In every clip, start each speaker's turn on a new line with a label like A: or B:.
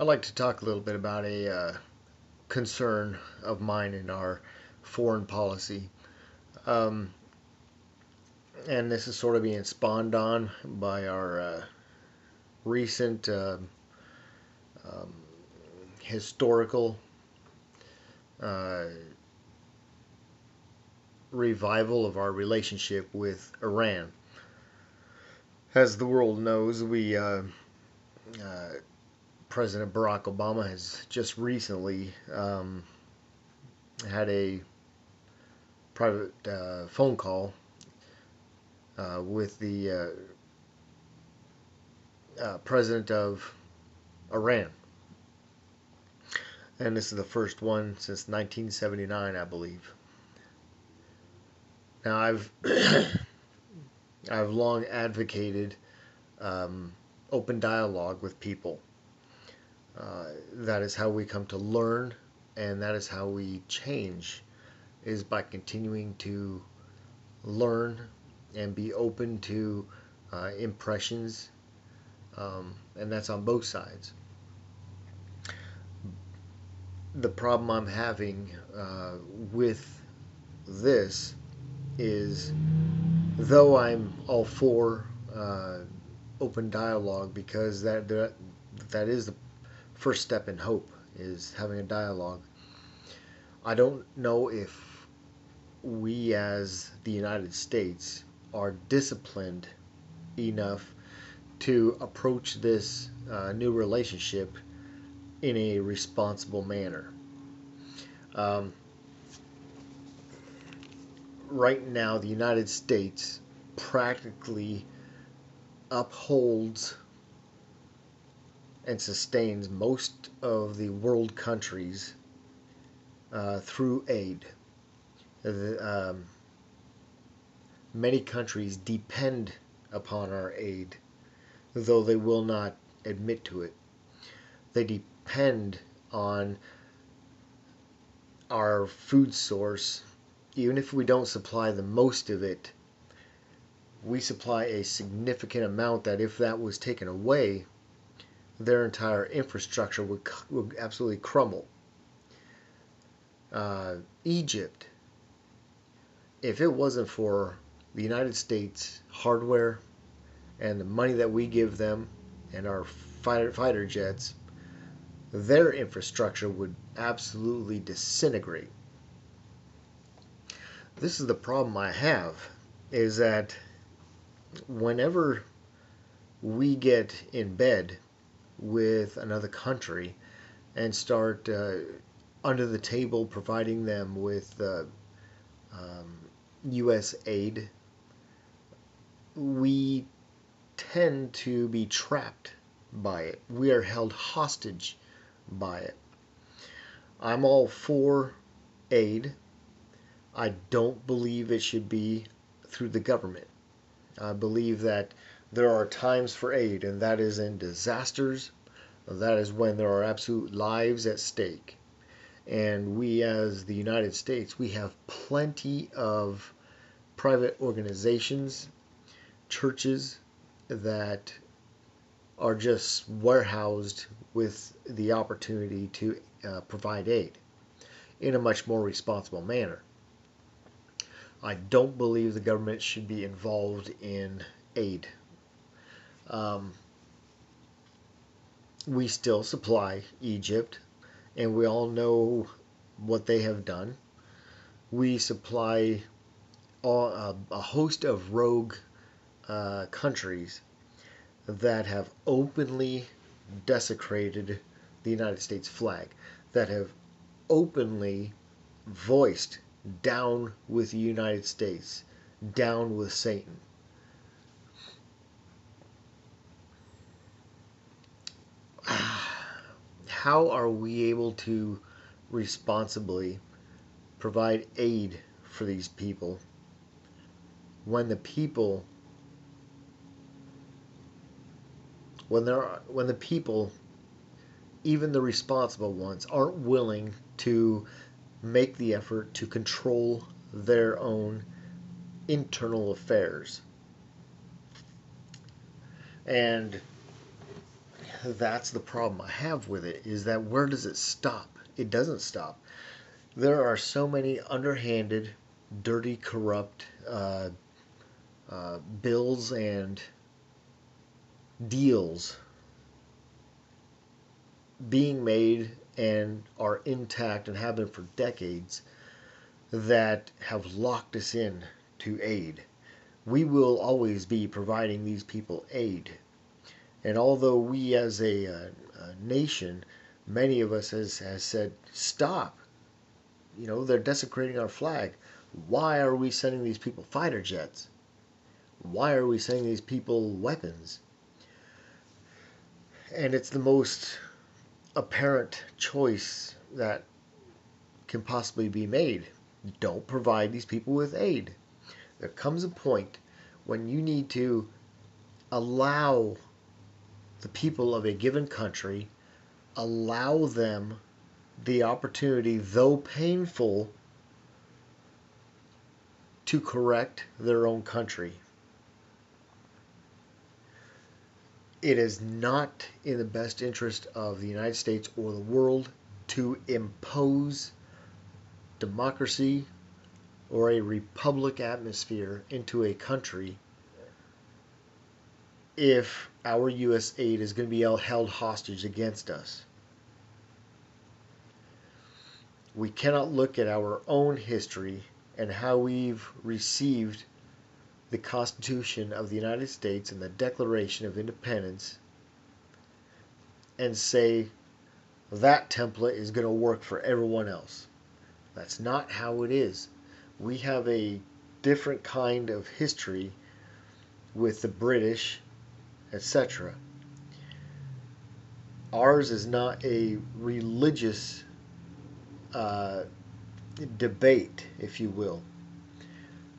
A: I'd like to talk a little bit about a concern of mine in our foreign policy. Um, and this is sort of being spawned on by our recent um, historical uh, revival of our relationship with Iran. As the world knows, President Barack Obama has just recently had a private phone call with the president of Iran. And this is the first one since 1979, I believe. Now, I've long advocated open dialogue with people. That is how we come to learn, and that is how we change, is by continuing to learn and be open to impressions, and that's on both sides. The problem I'm having with this is, though I'm all for open dialogue, because that is the first step in hope, is having a dialogue. I don't know if we as the United States are disciplined enough to approach this new relationship in a responsible manner. Um, right now, the United States practically upholds and sustains most of the world countries through aid. Many countries depend upon our aid, though they will not admit to it. They depend on our food source. Even if we don't supply the most of it, we supply a significant amount that, if that was taken away, their entire infrastructure would absolutely crumble. Egypt, if it wasn't for the United States hardware and the money that we give them and our fighter jets, their infrastructure would absolutely disintegrate. This is the problem I have, is that whenever we get in bed with another country and start under the table providing them with U.S. aid, we tend to be trapped by it. We are held hostage by it. I'm all for aid. I don't believe it should be through the government. I believe that there are times for aid, and that is in disasters. That is when there are absolute lives at stake. And we, as the United States, we have plenty of private organizations, churches that are just warehoused with the opportunity to provide aid in a much more responsible manner. I don't believe the government should be involved in aid. We still supply Egypt, and we all know what they have done. We supply a host of rogue countries that have openly desecrated the United States flag, that have openly voiced down with the United States, down with Satan. How are we able to responsibly provide aid for these people when the people, when the people, even the responsible ones, aren't willing to make the effort to control their own internal affairs? And that's the problem I have with it, is that where does it stop? It doesn't stop. There are so many underhanded, dirty, corrupt bills and deals being made and are intact and have been for decades that have locked us in to aid. We will always be providing these people aid. And although we as a nation, many of us has said, stop, they're desecrating our flag. Why are we sending these people fighter jets? Why are we sending these people weapons? And it's the most apparent choice that can possibly be made. Don't provide these people with aid. There comes a point when you need to allow the people of a given country, allow them the opportunity, though painful, to correct their own country. It is not in the best interest of the United States or the world to impose democracy or a republic atmosphere into a country if our U.S. aid is going to be held hostage against us. We cannot look at our own history and how we've received the Constitution of the United States and the Declaration of Independence and say that template is going to work for everyone else. That's not how it is. We have a different kind of history with the British, etc. Ours is not a religious debate, if you will.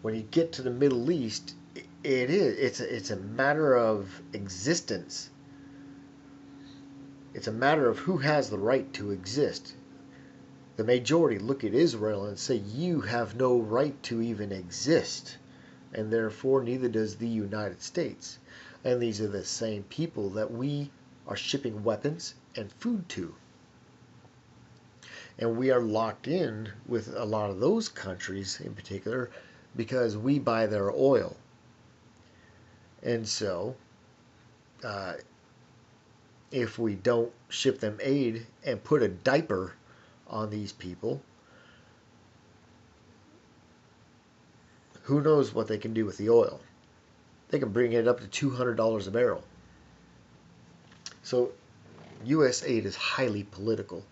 A: When you get to the Middle East, it's a matter of existence. It's a matter of who has the right to exist. The majority look at Israel and say, you have no right to even exist, and therefore neither does the United States. And these are the same people that we are shipping weapons and food to. And we are locked in with a lot of those countries in particular because we buy their oil. And so, if we don't ship them aid and put a diaper on these people, who knows what they can do with the oil? They can bring it up to $200 a barrel. So, U.S. aid is highly political.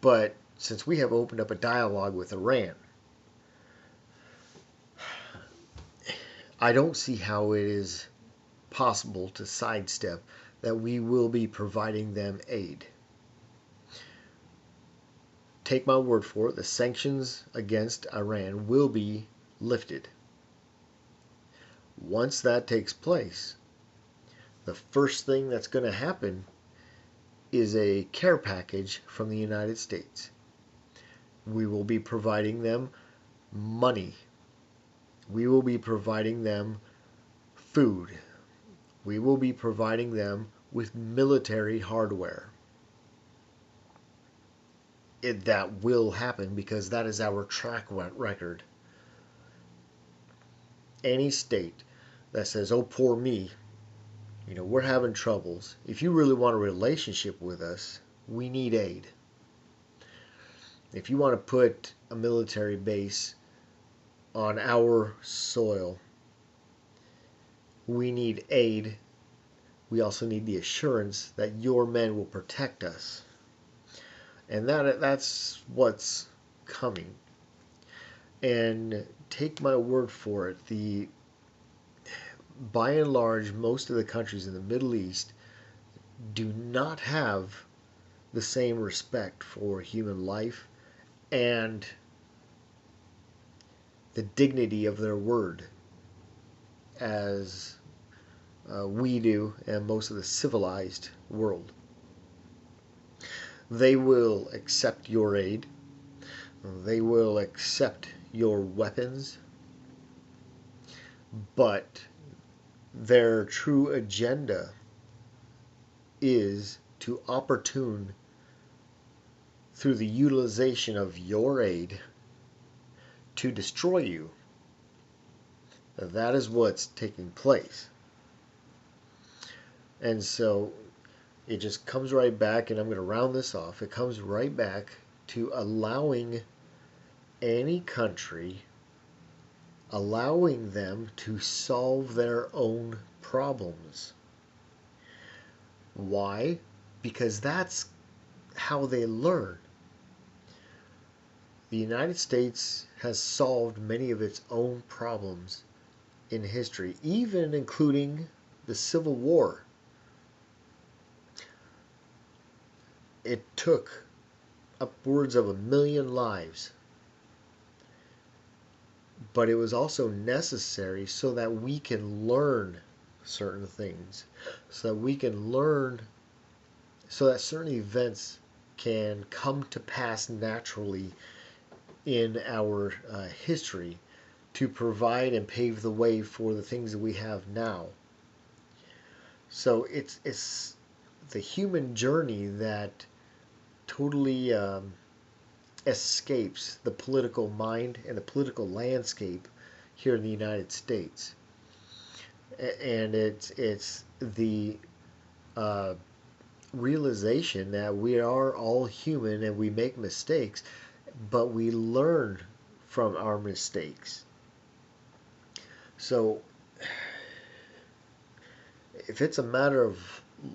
A: But since we have opened up a dialogue with Iran, I don't see how it is possible to sidestep that we will be providing them aid. Take my word for it, the sanctions against Iran will be lifted. Once that takes place, the first thing that's going to happen is a care package from the United States. We will be providing them money. We will be providing them food. We will be providing them with military hardware. That will happen because that is our track record. Any state that says, oh, poor me, we're having troubles. If you really want a relationship with us, we need aid. If you want to put a military base on our soil, we need aid. We also need the assurance that your men will protect us. And that's what's coming. And take my word for it, by and large, most of the countries in the Middle East do not have the same respect for human life and the dignity of their word as we do and most of the civilized world. They will accept your aid. They will accept your weapons. But their true agenda is to opportune through the utilization of your aid to destroy you. That is what's taking place. And so it just comes right back, and I'm going to round this off. It comes right back to allowing any country, allowing them to solve their own problems. Why? Because that's how they learn. The United States has solved many of its own problems in history, even including the Civil War. It took upwards of 1 million lives, but it was also necessary so that we can learn certain things, so that we can learn, so that certain events can come to pass naturally in our history to provide and pave the way for the things that we have now. So it's the human journey that totally escapes the political mind and the political landscape here in the United States. And it's the realization that we are all human and we make mistakes, but we learn from our mistakes. So if it's a matter of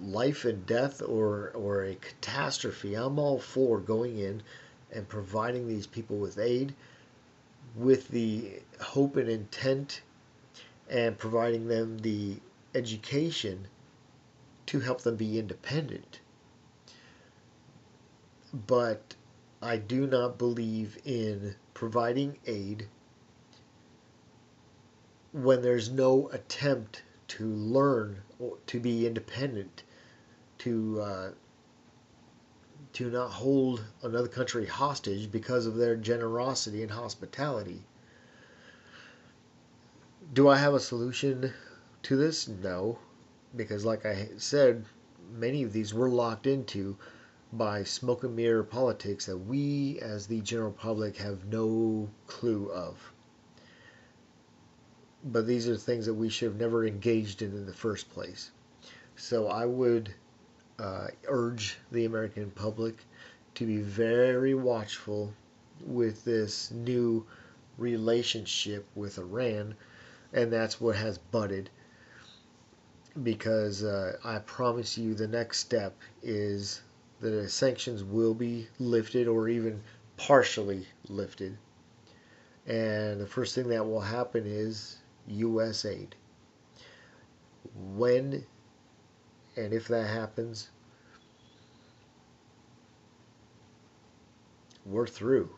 A: life and death or a catastrophe, I'm all for going in and providing these people with aid with the hope and intent and providing them the education to help them be independent. But I do not believe in providing aid when there's no attempt to learn or to be independent, to not hold another country hostage because of their generosity and hospitality. Do I have a solution to this? No, because like I said, many of these were locked into by smoke and mirror politics that we as the general public have no clue of. But these are things that we should have never engaged in the first place. So I would urge the American public to be very watchful with this new relationship with Iran, and that's what has budded. Because I promise you the next step is that the sanctions will be lifted or even partially lifted. And the first thing that will happen is U.S. aid. When and if that happens, we're through.